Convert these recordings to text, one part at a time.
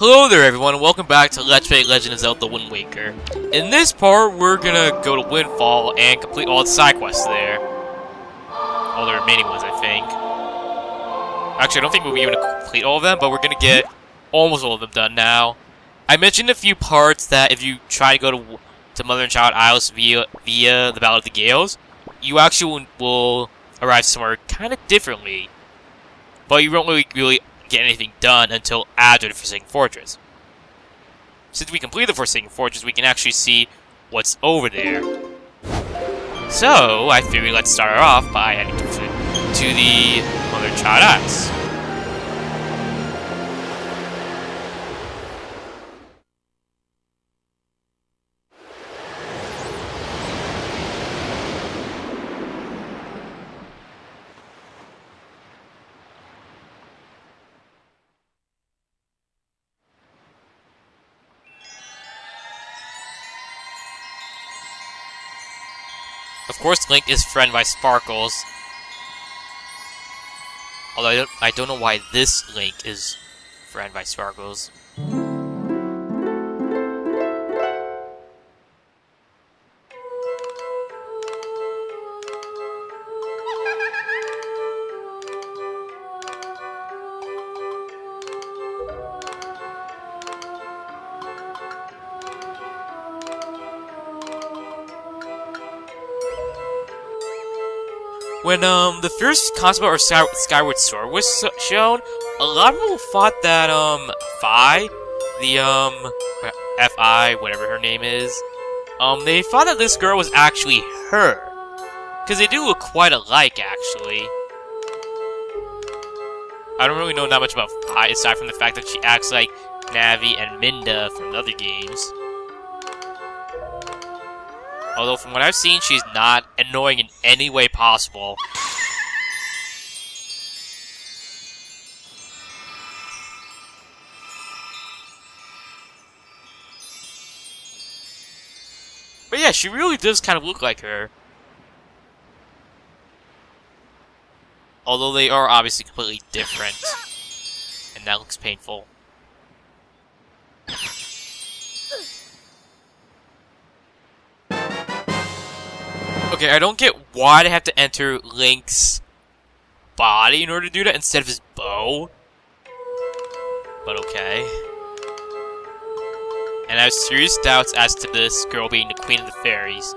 Hello there everyone, and welcome back to Let's Play Legend of Zelda Wiki. In this part, we're gonna go to Windfall and complete all the side quests there. All the remaining ones, I think. Actually, I don't think we'll be able to complete all of them, but we're gonna get almost all of them done now. I mentioned a few parts that if you try to go to Mother and Child Isles via the Battle of the Gales, you actually will arrive somewhere kind of differently. But you won't really get anything done until after the Forsaken Fortress. Since we complete the Forsaken Fortress, we can actually see what's over there. So, I figured let's start off by heading to the Mother and Child Isles. Of course, Link is friend by Sparkles. Although I don't know why this Link is friend by Sparkles. When the first concept of Skyward Sword was shown, a lot of people thought that Fi, F.I., whatever her name is, they thought that this girl was actually her, because they do look quite alike, actually. I don't really know that much about Fi, aside from the fact that she acts like Navi and Minda from the other games. Although, from what I've seen, she's not annoying in any way possible. But yeah, she really does kind of look like her. Although they are obviously completely different. And that looks painful. Okay, I don't get why they have to enter Link's body in order to do that instead of his bow. But okay. And I have serious doubts as to this girl being the Queen of the Fairies.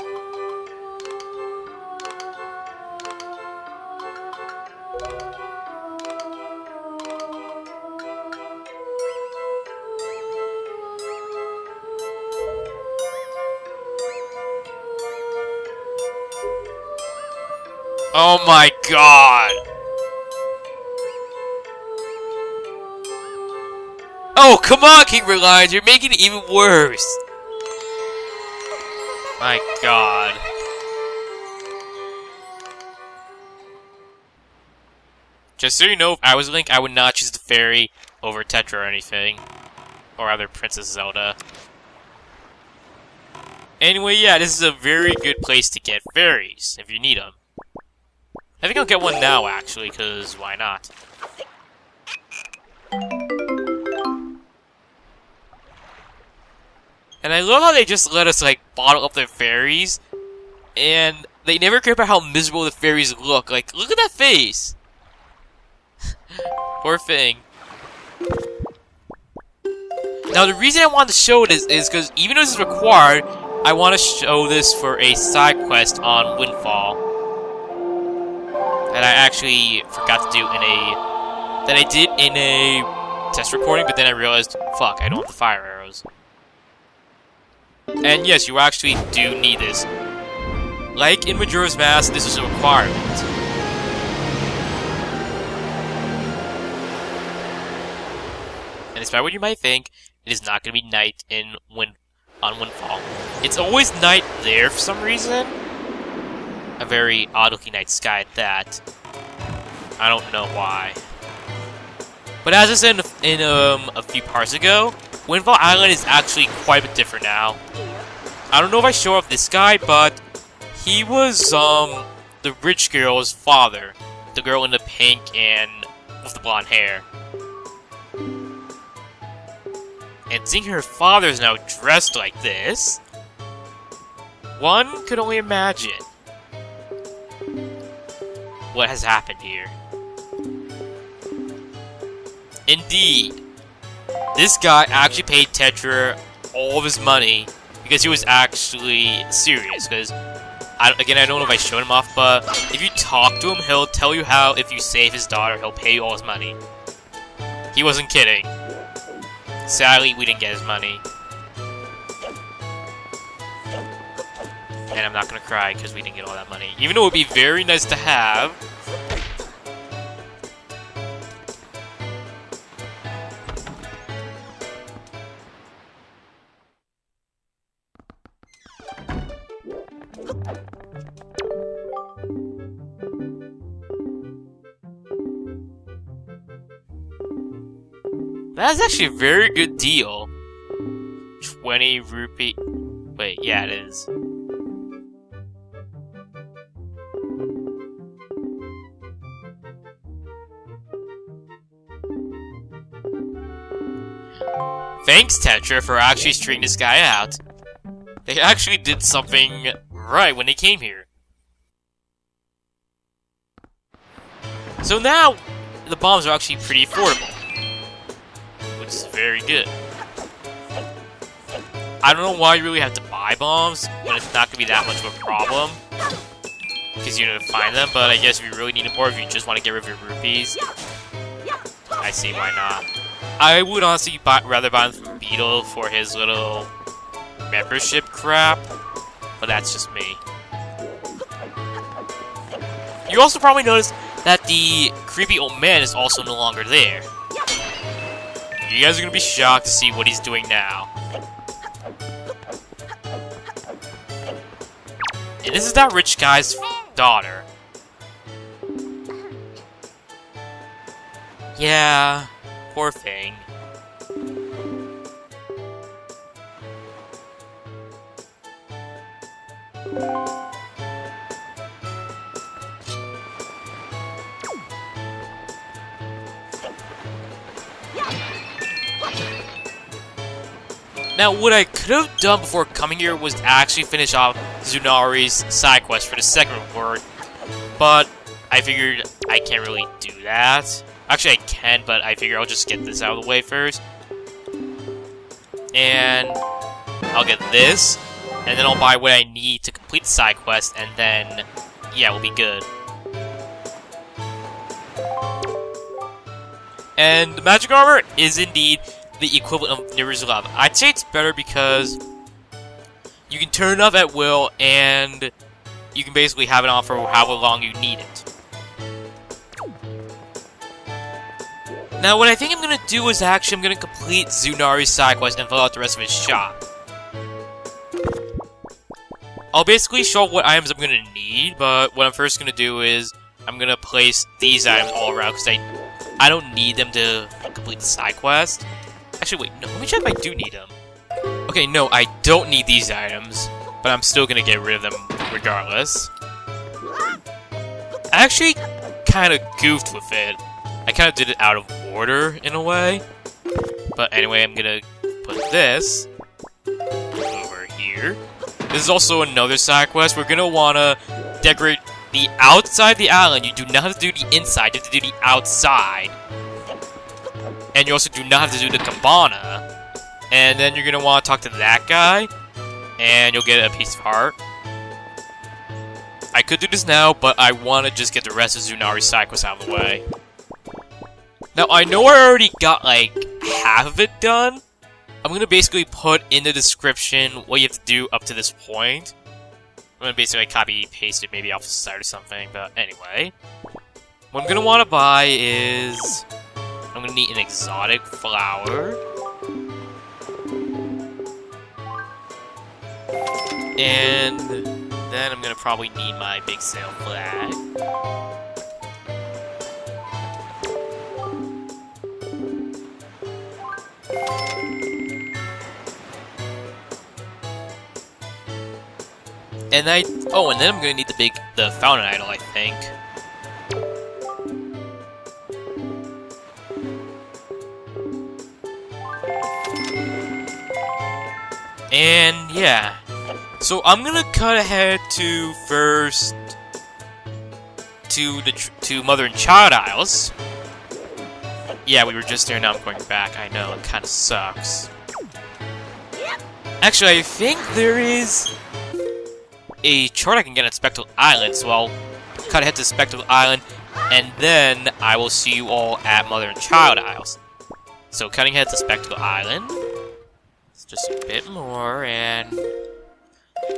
Oh my god! Oh, come on, King Reliance, you're making it even worse! My god. Just so you know, if I was Link, I would not choose the fairy over Tetra or anything. Or rather, Princess Zelda. Anyway, yeah, this is a very good place to get fairies, if you need them. I think I'll get one now, actually, because why not? And I love how they just let us, like, bottle up their fairies, and they never care about how miserable the fairies look. Like, look at that face! Poor thing. Now, the reason I wanted to show this is because even though this is required, I want to show this for a side quest on Windfall. That I actually forgot to do that I did in a test recording, but then I realized, fuck, I don't have the fire arrows. And yes, you actually do need this. Like in Majora's Mask, this is a requirement. And despite what you might think, it is not going to be night on Windfall. It's always night there for some reason. A very odd-looking night sky at that. I don't know why. But as I said in a few parts ago, Windfall Island is actually quite a bit different now. I don't know if I show off this guy, but he was the rich girl's father. The girl in the pink and with the blonde hair. And seeing her father's now dressed like this, one could only imagine what has happened here. Indeed, this guy actually paid Tetra all of his money because he was actually serious. Because, again, I don't know if I showed him off, but if you talk to him, he'll tell you how if you save his daughter, he'll pay you all his money. He wasn't kidding. Sadly, we didn't get his money. And I'm not gonna cry because we didn't get all that money. Even though it would be very nice to have. That's actually a very good deal. 20 rupee. Wait, yeah, it is. Thanks, Tetra, for actually straightening this guy out. They actually did something right when they came here. So now, the bombs are actually pretty affordable. Which is very good. I don't know why you really have to buy bombs when it's not going to be that much of a problem. Because you need to find them, but I guess if you really need them, or if you just want to get rid of your rupees, I see why not. I would honestly rather buy them from Beetle for his little membership crap, but that's just me. You also probably noticed that the creepy old man is also no longer there. You guys are gonna be shocked to see what he's doing now. And this is that rich guy's daughter. Yeah, poor thing. Now, what I could have done before coming here was actually finish off Zunari's side quest for the second reward, but I figured I can't really do that. Actually, I can, but I figure I'll just get this out of the way first. And I'll get this, and then I'll buy what I need to complete the side quest, and then, yeah, we'll be good. And the magic armor is indeed the equivalent of Nir's Love. I'd say it's better because you can turn it off at will, and you can basically have it on for however long you need it. Now, what I think I'm gonna do is actually I'm gonna complete Zunari's side quest and fill out the rest of his shop. I'll basically show what items I'm gonna need, but what I'm first gonna do is I'm gonna place these items all around because I don't need them to complete the side quest. Actually, wait, no, let me check if I do need them. Okay, no, I don't need these items, but I'm still gonna get rid of them regardless. I actually kind of goofed with it. I kind of did it out of order, in a way. But anyway, I'm gonna put this over here. This is also another side quest. We're gonna wanna decorate the outside of the island. You do not have to do the inside, you have to do the outside. And you also do not have to do the cabana. And then you're going to want to talk to that guy. And you'll get a piece of heart. I could do this now, but I want to just get the rest of Zunari's side quest out of the way. Now, I know I already got, like, half of it done. I'm going to basically put in the description what you have to do up to this point. I'm going to basically copy-paste it maybe off the side or something. But anyway. What I'm going to want to buy is I'm going to need an exotic flower. And then I'm going to probably need my big sail flag. And and then I'm going to need the fountain idol, I think. And yeah. So I'm gonna cut ahead to first to Mother and Child Isles. Yeah, we were just there, now I'm going back. I know, it kinda sucks. Actually, I think there is a chart I can get on Spectral Island, so I'll cut ahead to Spectral Island, and then I will see you all at Mother and Child Isles. So cutting ahead to Spectral Island. It's just a bit more, and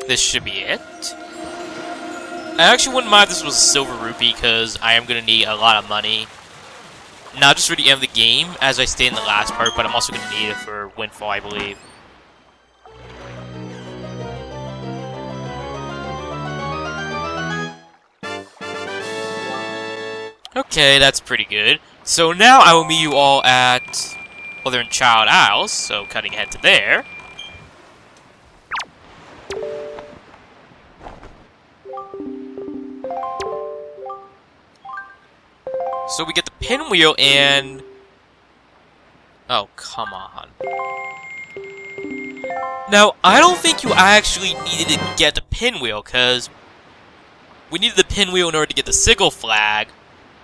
this should be it. I actually wouldn't mind if this was a silver rupee, because I am going to need a lot of money. Not just for the end of the game, as I stated in the last part, but I'm also going to need it for Windfall, I believe. Okay, that's pretty good. So now I will meet you all at Mother and Child Isles, so cutting ahead to there. So we get the Pinwheel and... Oh, come on. Now, I don't think you actually needed to get the Pinwheel, because we needed the Pinwheel in order to get the Sickle flag,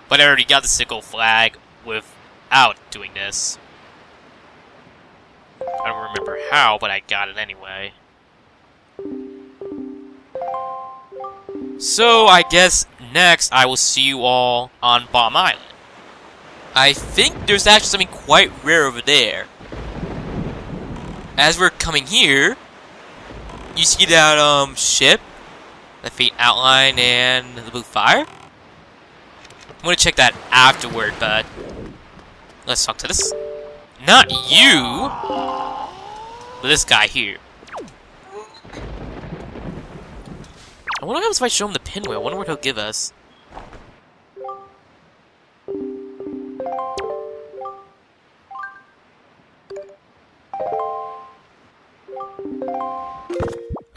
but I already got the Sickle flag without doing this. I don't remember how, but I got it anyway. So, I guess next I will see you all on Bomb Island. I think there's actually something quite rare over there. As we're coming here, you see that ship, the faint outline, and the blue fire? I'm gonna check that afterward, but let's talk to this. Not you, but this guy here. I wonder what happens if I show him the Pinwheel. I wonder what he'll give us.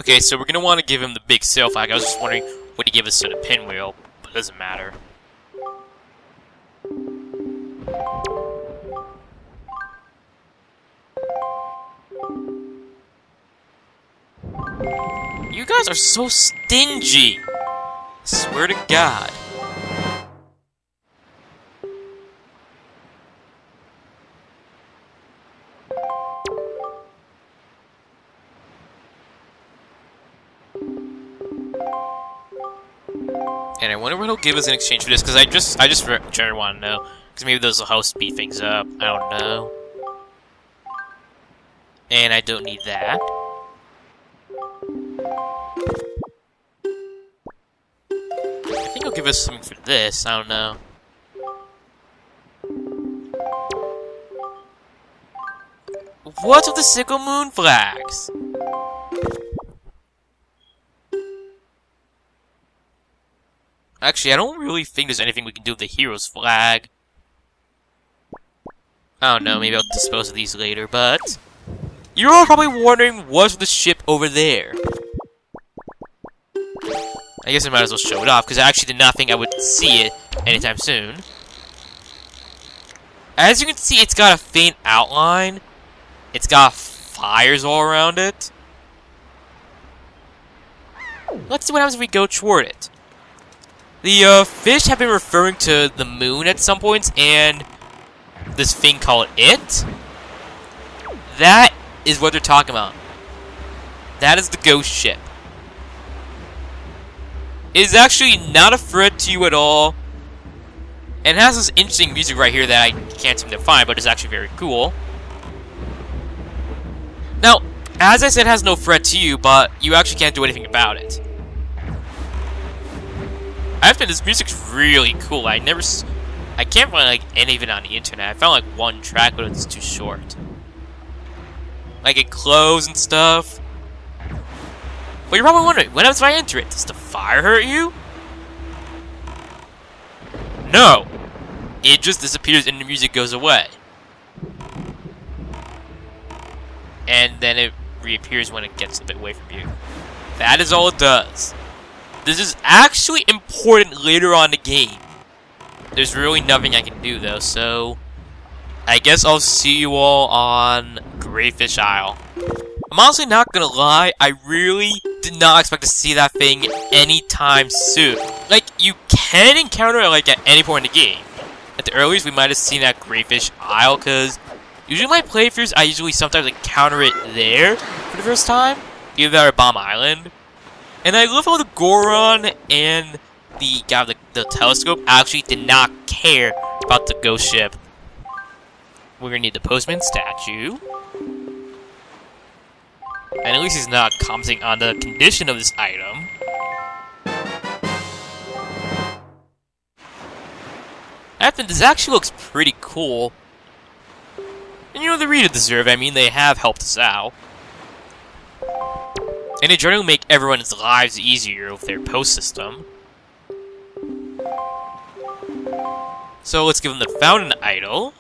Okay, so we're gonna want to give him the big sail flag. I was just wondering what he gave us to the Pinwheel, but it doesn't matter. You guys are so stingy! Swear to God. And I wonder what he'll give us in exchange for this, because I just generally want to know. Because maybe those will help speed things up. I don't know. And I don't need that. I think he'll give us something for this. I don't know. What's with the Sickle Moon flags? Actually, I don't really think there's anything we can do with the hero's flag. I don't know, maybe I'll dispose of these later, but... You're all probably wondering what's with the ship over there. I guess I might as well show it off, because I actually did not think I would see it anytime soon. As you can see, it's got a faint outline. It's got fires all around it. Let's see what happens if we go toward it. The fish have been referring to the moon at some points, and this thing called it. That is what they're talking about. That is the ghost ship. It is actually not a threat to you at all, and it has this interesting music right here that I can't seem to find, but it's actually very cool. Now, as I said, it has no threat to you, but you actually can't do anything about it. I have to admit, this music's really cool. I can't find like any of it on the internet. I found like one track, but it's too short. Like it glows and stuff. But you're probably wondering, what happens if I enter it? Does the fire hurt you? No! It just disappears and the music goes away. And then it reappears when it gets a bit away from you. That is all it does. This is actually important later on in the game. There's really nothing I can do though, so... I guess I'll see you all on Greatfish Isle. I'm honestly not gonna lie, I really did not expect to see that thing anytime soon. Like, you can encounter it, like, at any point in the game. At the earliest, we might have seen that Greatfish Isle, because usually my playthroughs, I usually sometimes encounter it there for the first time. Either that or Bomb Island. And I love how the Goron and the guy with the telescope actually did not care about the ghost ship. We're gonna need the postman statue. And at least he's not commenting on the condition of this item. After this actually looks pretty cool. And you know, the reader deserve it. I mean, they have helped us out. And they generally make everyone's lives easier with their post system. So let's give them the Fountain Idol.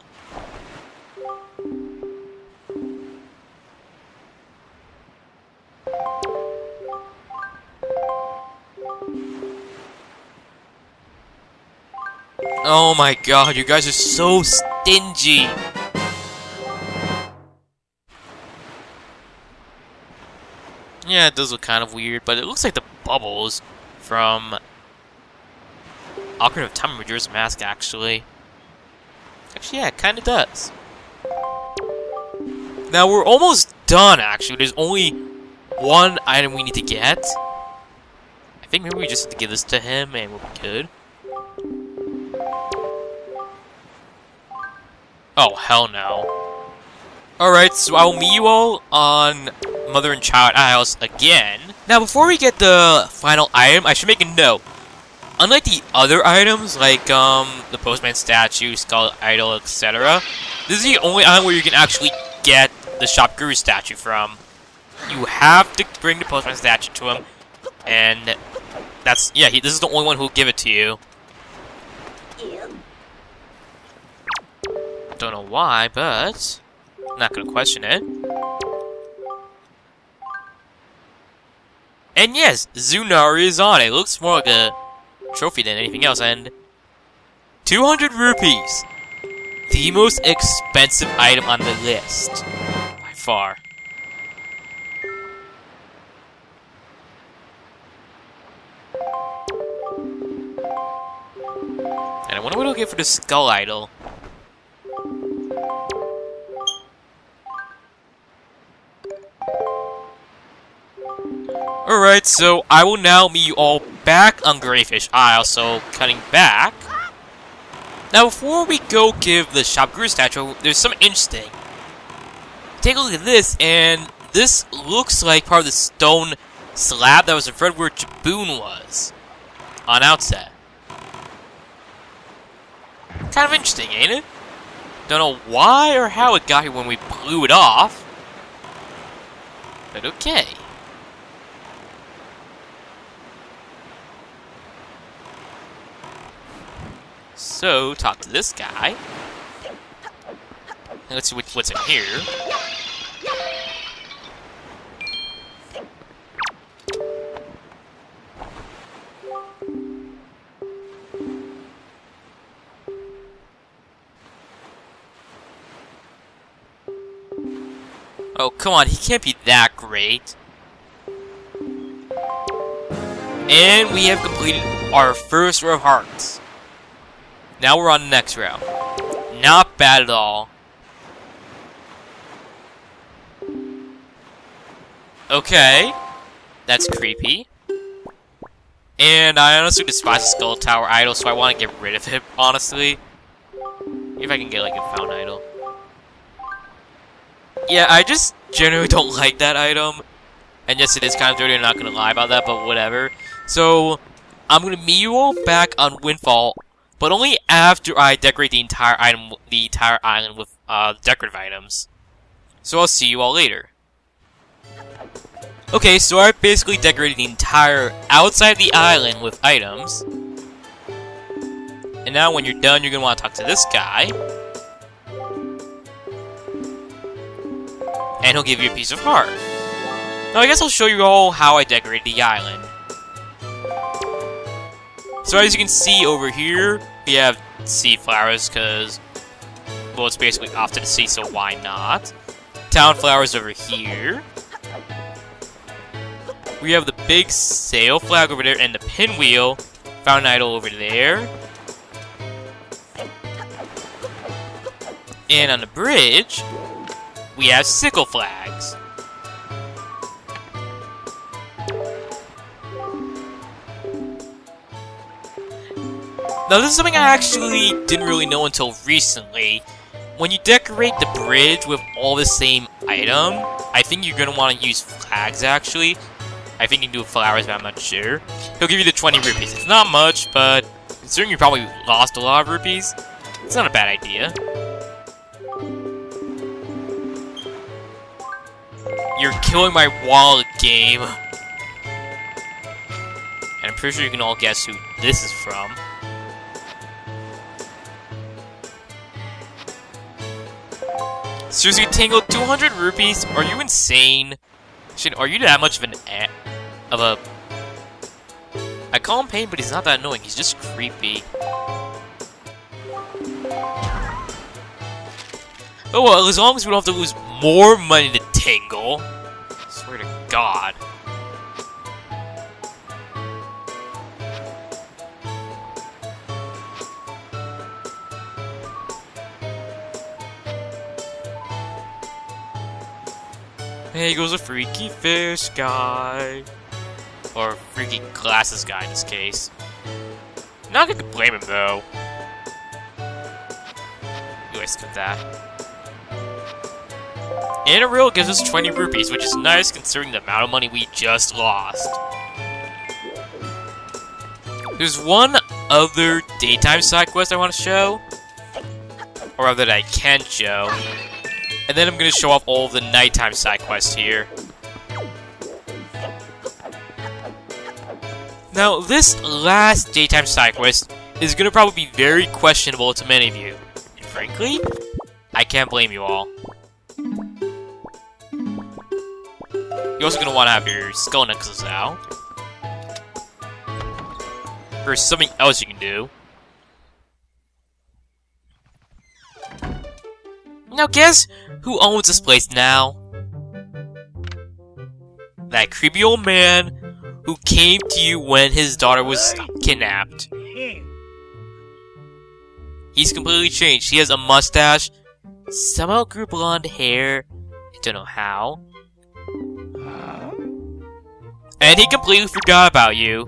Oh my god, you guys are so stingy! Yeah, it does look kind of weird, but it looks like the bubbles from Ocarina of Time Majora's Mask, actually. Actually, yeah, it kind of does. Now, we're almost done, actually. There's only one item we need to get. I think maybe we just have to give this to him, and we'll be good. Oh, hell no. Alright, so I will meet you all on Mother and Child Isles again. Now, before we get the final item, I should make a note. Unlike the other items, like the Postman statue, Skull Idol, etc., this is the only item where you can actually get the Shop Guru statue from. You have to bring the Postman statue to him, and that's, yeah, this is the only one who'll give it to you. Don't know why, but I'm not gonna question it. And yes, Zunari is on it. It looks more like a trophy than anything else, and 200 rupees. The most expensive item on the list. By far. And I wonder what I'll get for the Skull Idol. Alright, so I will now meet you all back on Greatfish Isle, so cutting back. Now before we go give the Shop Guru statue, there's something interesting. Take a look at this, and this looks like part of the stone slab that was in front of where Jaboon was on Outset. Kind of interesting, ain't it? Don't know why or how it got here when we blew it off, but okay. So, talk to this guy. And let's see what's in here. Oh, come on, he can't be that great. And we have completed our first row of hearts. Now we're on the next row. Not bad at all. Okay. That's creepy. And I honestly despise the Skull Tower idol, so I want to get rid of it, honestly. If I can get, like, a Fountain Idol. Yeah, I just generally don't like that item. And yes, it is kind of dirty, I'm not going to lie about that, but whatever. So, I'm going to meet you all back on Windfall, but only after I decorate the entire island with decorative items. So I'll see you all later. Okay, so I basically decorated the entire outside of the island with items. And now when you're done, you're going to want to talk to this guy. And he'll give you a piece of heart. Now I guess I'll show you all how I decorated the island. So as you can see over here, we have sea flowers because, well, it's basically off to the sea, so why not? Town flowers over here. We have the big sail flag over there and the pinwheel. Fountain idol over there. And on the bridge, we have sickle flags. Now this is something I actually didn't really know until recently. When you decorate the bridge with all the same item, I think you're going to want to use flags actually. I think you can do flowers, but I'm not sure. He'll give you the 20 rupees. It's not much, but considering you probably lost a lot of rupees, it's not a bad idea. You're killing my wallet game. And I'm pretty sure you can all guess who this is from. Seriously, Tangle, 200 rupees? Are you insane? Shit, are you that much of I call him Pain, but he's not that annoying. He's just creepy. Oh well, as long as we don't have to lose more money to Tangle. I swear to God. Hey, goes a freaky fish guy. Or freaky glasses guy in this case. Not gonna blame him though. Anyways, cut that. And a reel gives us 20 rupees, which is nice considering the amount of money we just lost. There's one other daytime side quest I want to show. Or rather that I can show. And then I'm going to show off all of the nighttime side quests here. Now, this last daytime side quest is going to probably be very questionable to many of you. And frankly, I can't blame you all. You're also going to want to have your skull necklaces out. There's something else you can do. Now guess who owns this place now? That creepy old man who came to you when his daughter was kidnapped. He's completely changed. He has a mustache, somehow grew blonde hair, I don't know how. And he completely forgot about you.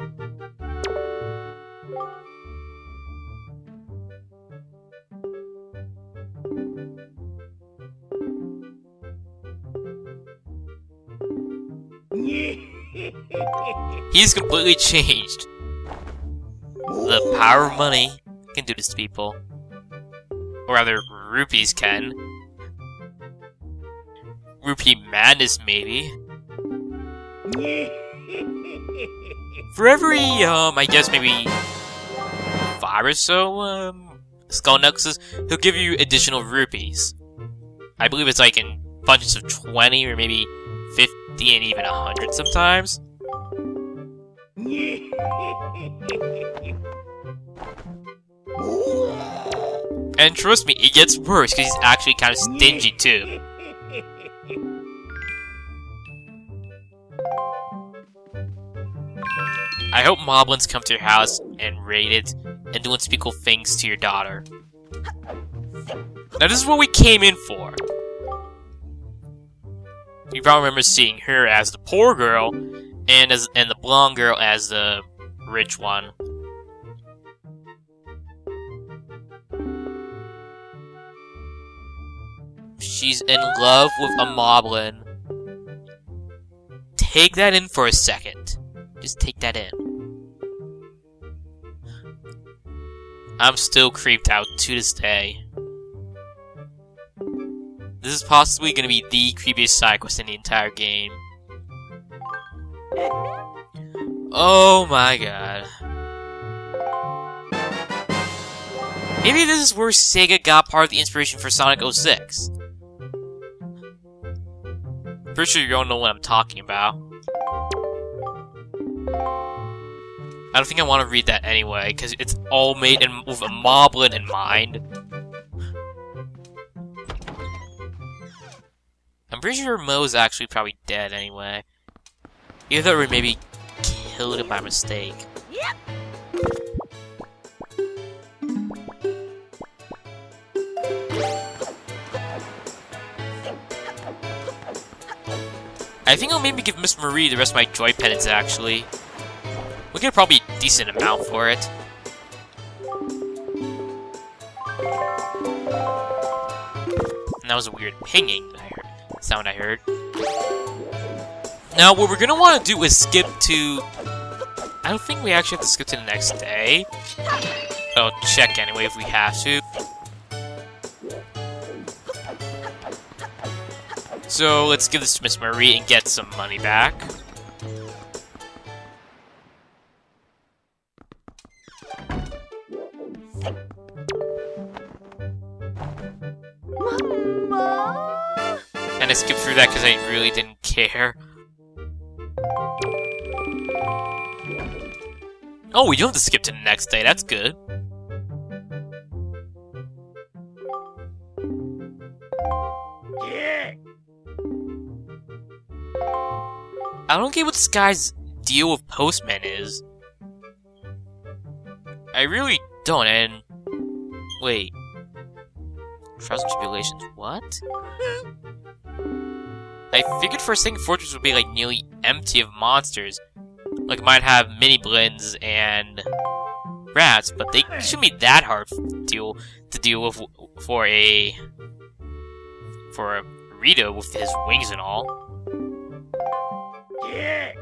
He's completely changed. The power of money can do this to people. Or rather, rupees can. Rupee madness, maybe. For every, I guess maybe 5 or so, skull necklaces, he'll give you additional rupees. I believe it's like in bunches of 20 or maybe 50 and even 100 sometimes. And trust me, it gets worse because he's actually kind of stingy too. I hope moblins come to your house and raid it and do unspeakable things to your daughter. Now this is what we came in for. You probably remember seeing her as the poor girl and the blonde girl as the rich one. She's in love with a moblin. Take that in for a second. Just take that in. I'm still creeped out to this day. This is possibly going to be the creepiest side quest in the entire game. Oh my god. Maybe this is where Sega got part of the inspiration for Sonic 06. Pretty sure you don't know what I'm talking about. I don't think I want to read that anyway, because it's all made with a moblin in mind. I'm pretty sure Mo's actually probably dead anyway. Either or maybe killed him by mistake. I think I'll maybe give Miss Marie the rest of my joy pendants, actually. We'll get probably a decent amount for it. And that was a weird pinging sound I heard. Now, what we're gonna want to do is skip to... I don't think we actually have to skip to the next day. I'll check anyway if we have to. So, let's give this to Miss Marie and get some money back. Mama. And I skipped through that because I really didn't care. Oh, we don't have to skip to the next day, that's good. I don't get what this guy's deal with postmen is. I really don't, and... Wait. Trials and Tribulations, what? I figured for a second Fortress would be like nearly empty of monsters. Like it might have mini blends and rats, but they shouldn't be that hard to deal with for a Rito with his wings and all. Yeah.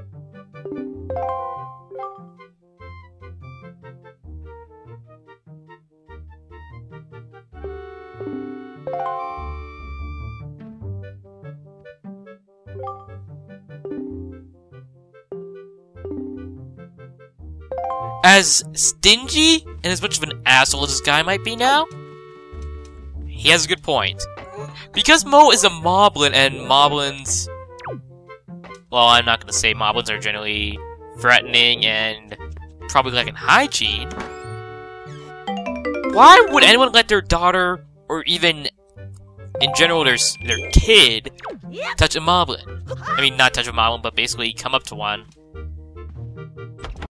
As stingy and as much of an asshole as this guy might be now, he has a good point. Because Mo is a moblin, and moblins... Well, I'm not gonna say moblins are generally threatening and probably lacking hygiene. Why would anyone let their daughter, or even in general their kid, touch a moblin? I mean, not touch a moblin, but basically come up to one.